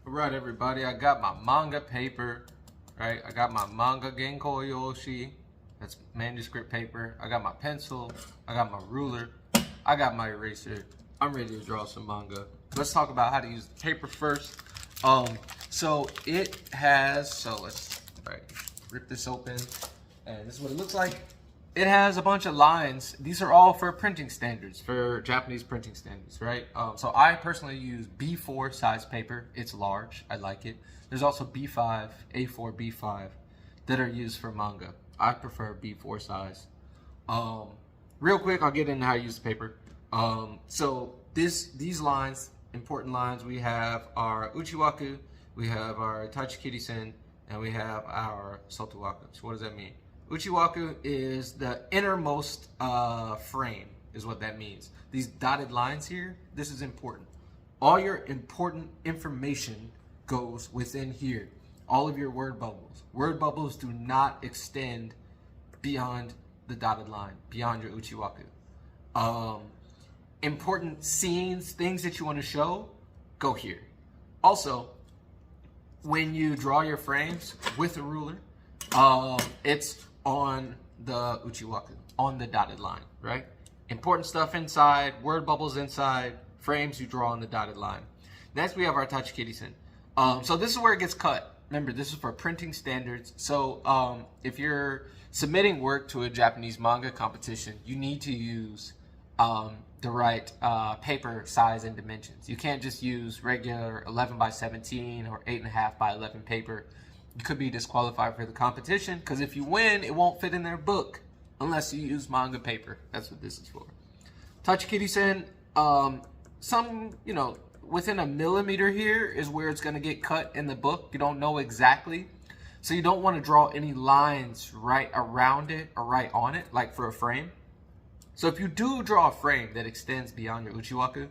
Alright everybody, I got my manga paper, right? I got my manga genko yoshi, that's manuscript paper. I got my pencil, I got my ruler, I got my eraser. I'm ready to draw some manga. Let's talk about how to use the paper first. So let's rip this open, and this is what it looks like. It has a bunch of lines. These are all for printing standards, for Japanese printing standards, right? So I personally use B4 size paper. It's large, I like it. There's also B5, A4, B5 that are used for manga. I prefer B4 size. Real quick, I'll get into how to use the paper. So these lines, important lines, we have our Uchiwaku, we have our Tachikiri-sen, and we have our Sotowaku. So what does that mean? Uchiwaku is the innermost frame, is what that means. These dotted lines here, this is important. All your important information goes within here. All of your word bubbles. Word bubbles do not extend beyond the dotted line, beyond your Uchiwaku. Important scenes, things that you want to show, go here. Also, when you draw your frames with a ruler, it's on the Uchiwaku, on the dotted line, right? Important stuff inside, word bubbles inside, frames you draw on the dotted line. Next, we have our Tachikiri-sen. So this is where it gets cut. Remember, this is for printing standards. So if you're submitting work to a Japanese manga competition, you need to use the right paper size and dimensions. You can't just use regular 11 by 17 or 8.5 by 11 paper. You could be disqualified for the competition, because if you win, it won't fit in their book unless you use manga paper. That's what this is for. Tachikiri-sen, within a millimeter here is where it's going to get cut in the book. You don't know exactly. So you don't want to draw any lines right around it or right on it, like for a frame. So if you do draw a frame that extends beyond your Uchiwaku,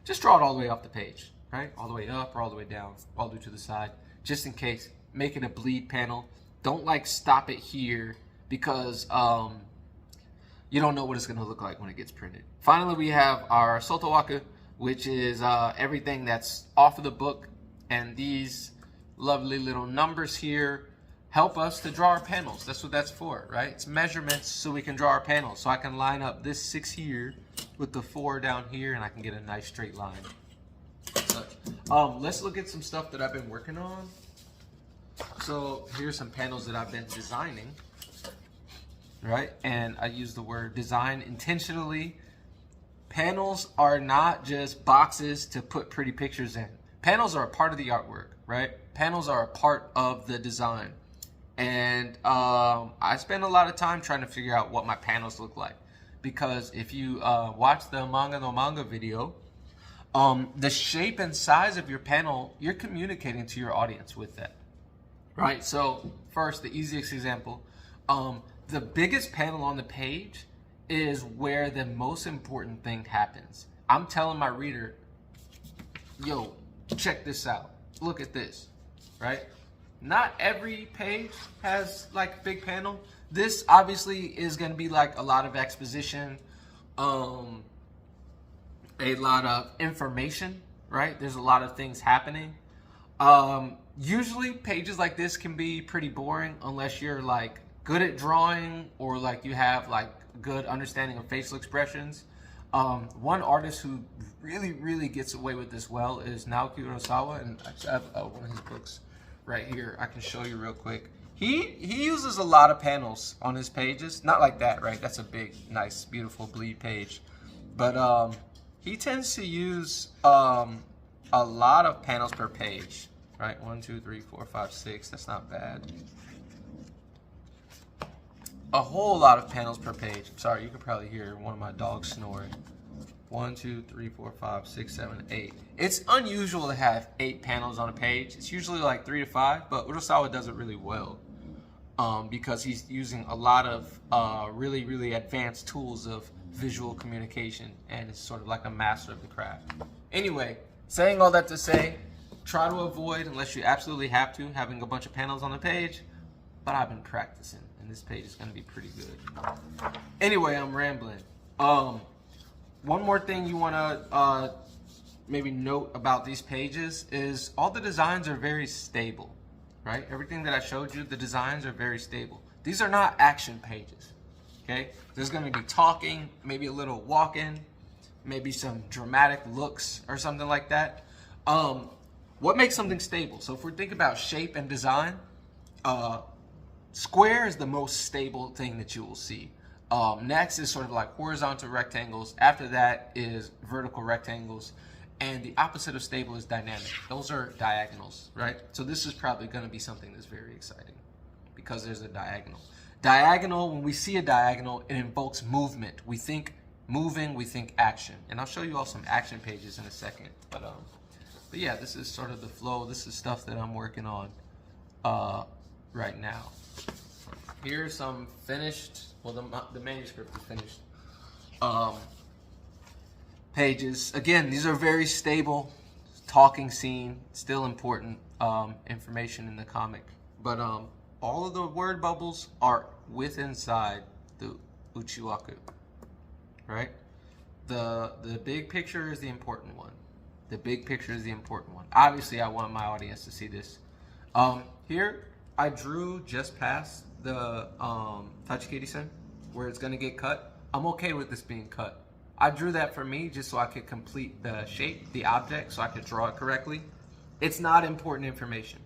just draw it all the way off the page, right? All the way up or all the way down, all the way to the side, just in case. Make it a bleed panel. Don't stop it here, because you don't know what it's going to look like when it gets printed. Finally, we have our Sotowaku, which is everything that's off of the book, and these lovely little numbers here help us to draw our panels. That's what that's for, right? It's measurements so we can draw our panels. So I can line up this 6 here with the 4 down here, and I can get a nice straight line. Let's look at some stuff that I've been working on. So here's some panels that I've been designing, right? And I use the word design intentionally. Panels are not just boxes to put pretty pictures in. Panels are a part of the artwork, right? Panels are a part of the design. And I spend a lot of time trying to figure out what my panels look like. Because if you watch the Manga no Manga video, the shape and size of your panel, you're communicating to your audience with that. Right, so first, the easiest example, the biggest panel on the page is where the most important thing happens. I'm telling my reader, yo, check this out. Look at this, right? Not every page has a big panel. This obviously is going to be a lot of exposition, a lot of information, right? There's a lot of things happening. Usually pages like this can be pretty boring unless you're good at drawing, or you have good understanding of facial expressions. One artist who really gets away with this well is Naoki Urasawa, and I have one of his books right here. I can show you real quick. He uses a lot of panels on his pages. Not like that, right? That's a big, nice, beautiful bleed page. But he tends to use a lot of panels per page. Right, 1, 2, 3, 4, 5, 6. That's not bad. A whole lot of panels per page. Sorry, you can probably hear one of my dogs snoring. 1, 2, 3, 4, 5, 6, 7, 8. It's unusual to have 8 panels on a page. It's usually 3 to 5, but Urasawa does it really well because he's using a lot of really advanced tools of visual communication, and it's sort of like a master of the craft. Anyway, saying all that to say, try to avoid, unless you absolutely have to, having a bunch of panels on the page, but I've been practicing, and this page is going to be pretty good. Anyway, I'm rambling. One more thing you want to maybe note about these pages is all the designs are very stable, right? Everything that I showed you, the designs are very stable. These are not action pages, okay? There's gonna be talking, maybe a little walking, maybe some dramatic looks or something like that. What makes something stable? So if we think about shape and design, square is the most stable thing that you will see. Next is sort of like horizontal rectangles. After that is vertical rectangles. And the opposite of stable is dynamic. Those are diagonals, right? So this is probably going to be something that's very exciting because there's a diagonal. Diagonal, when we see a diagonal, it invokes movement. We think moving, we think action. And I'll show you all some action pages in a second. But yeah, this is sort of the flow. This is stuff that I'm working on right now. Here's some finished, well, the manuscript is finished. Pages. Again, these are very stable. Talking scene, still important information in the comic. But all of the word bubbles are inside the Uchiwaku, right? The big picture is the important one. The big picture is the important one. Obviously, I want my audience to see this. Here, I drew just past the Tachikiri-sen, where it's going to get cut. I'm okay with this being cut. I drew that for me just so I could complete the shape, the object, so I could draw it correctly. It's not important information.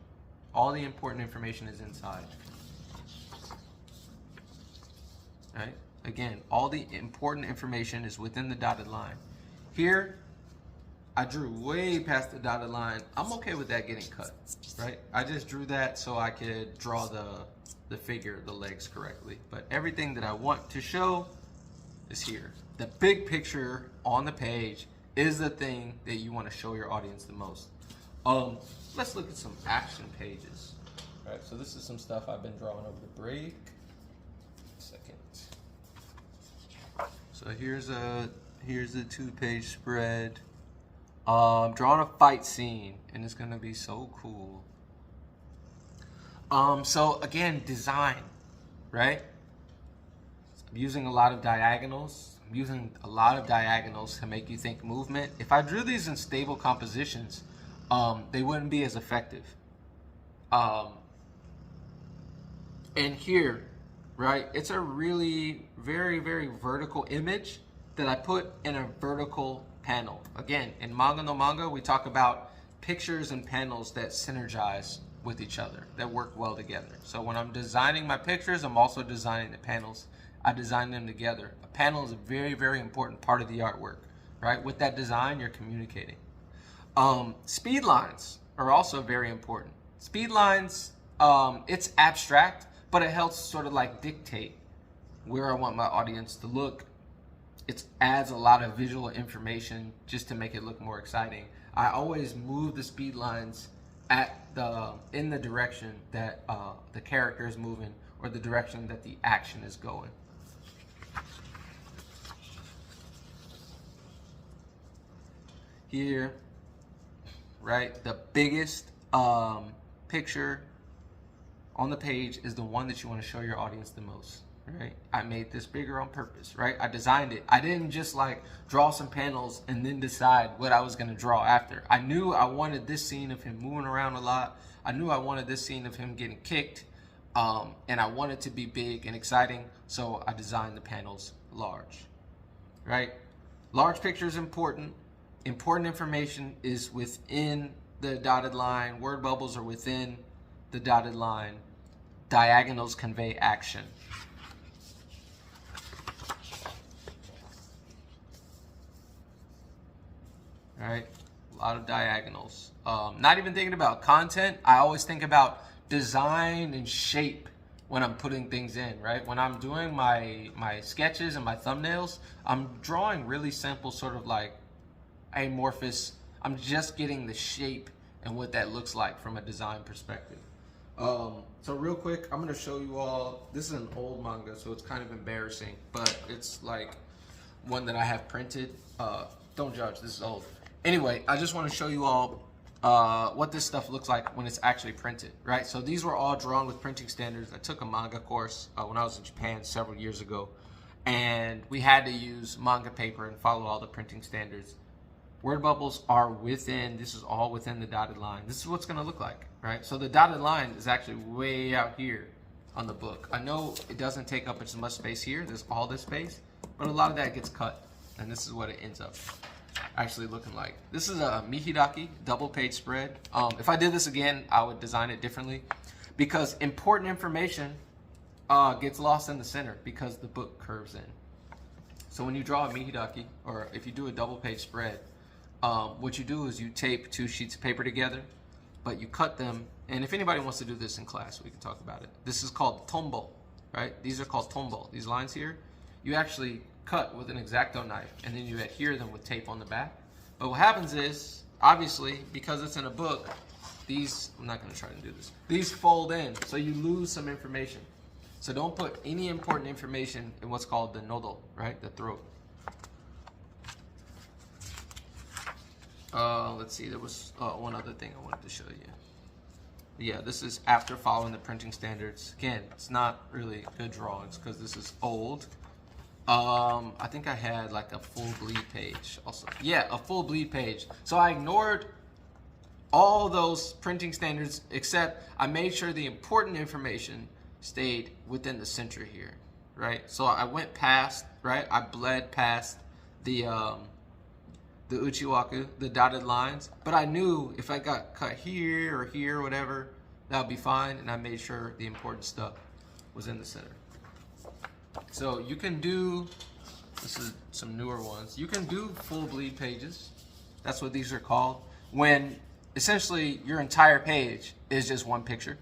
All the important information is inside. Right? Again, all the important information is within the dotted line. Here, I drew way past the dotted line. I'm okay with that getting cut, right? I just drew that so I could draw the figure, the legs correctly. But everything that I want to show is here. The big picture on the page is the thing that you want to show your audience the most. Let's look at some action pages. All right, so this is some stuff I've been drawing over the break. Second. So here's a 2-page spread. Drawing a fight scene, and it's gonna be so cool. So again, design, right? I'm using a lot of diagonals. I'm using a lot of diagonals to make you think movement. If I drew these in stable compositions, they wouldn't be as effective. And here, right, it's a really very, very vertical image that I put in a vertical panel. Again, in Manga no Manga, we talk about pictures and panels that synergize with each other, that work well together. So when I'm designing my pictures, I'm also designing the panels. I design them together. A panel is a very, very important part of the artwork, right? With that design, you're communicating. Speed lines are also very important. Speed lines, it's abstract, but it helps sort of like dictate where I want my audience to look. It adds a lot of visual information just to make it look more exciting. I always move the speed lines in the direction that the character is moving or the direction that the action is going. Here, right, the biggest picture on the page is the one that you want to show your audience the most. Right? I made this bigger on purpose, right? I designed it. I didn't just like draw some panels and then decide what I was going to draw after. I knew I wanted this scene of him moving around a lot. I knew I wanted this scene of him getting kicked. And I wanted to be big and exciting, so I designed the panels large, right? Large picture is important. Important information is within the dotted line. Word bubbles are within the dotted line. Diagonals convey action. Right? A lot of diagonals. Not even thinking about content. I always think about design and shape when I'm putting things in, right? When I'm doing my sketches and my thumbnails, I'm drawing really simple, sort of like amorphous. I'm just getting the shape and what that looks like from a design perspective. So real quick, I'm gonna show you all, this is an old manga, so it's kind of embarrassing, but it's like one that I have printed. Don't judge, this is old. Anyway, I just want to show you all what this stuff looks like when it's actually printed, right? So these were all drawn with printing standards. I took a manga course when I was in Japan several years ago, and we had to use manga paper and follow all the printing standards. Word bubbles are within, this is all within the dotted line. This is what's gonna look like, right? So the dotted line is actually way out here on the book. I know it doesn't take up as much space here, there's all this space, but a lot of that gets cut. And this is what it ends up actually looking like. This is a Mihidaki double page spread. If I did this again, I would design it differently because important information gets lost in the center because the book curves in. So when you draw a Mihidaki, or if you do a double page spread, what you do is you tape 2 sheets of paper together, but you cut them. And if anybody wants to do this in class, we can talk about it. This is called tombo, right? These are called tombo. These lines here, you actually cut with an X-Acto knife, and then you adhere them with tape on the back. But what happens is, obviously, because it's in a book, these, I'm not going to try to do this, these fold in, so you lose some information. So don't put any important information in what's called the nodo, right, the throat. Let's see, there was one other thing I wanted to show you. Yeah, this is after following the printing standards. Again, it's not really good drawings because this is old. I think I had like a full bleed page also. Yeah, a full bleed page. So I ignored all those printing standards except I made sure the important information stayed within the center here, right? So I went past, right? I bled past the uchiwaku, the dotted lines, but I knew if I got cut here or here or whatever, that would be fine, and I made sure the important stuff was in the center. So you can do, this is some newer ones, you can do full bleed pages. That's what these are called. When essentially your entire page is just one picture.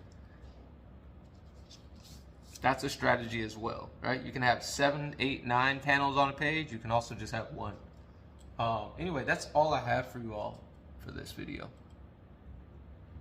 That's a strategy as well, right? You can have 7, 8, 9 panels on a page. You can also just have one. Anyway, that's all I have for you all for this video.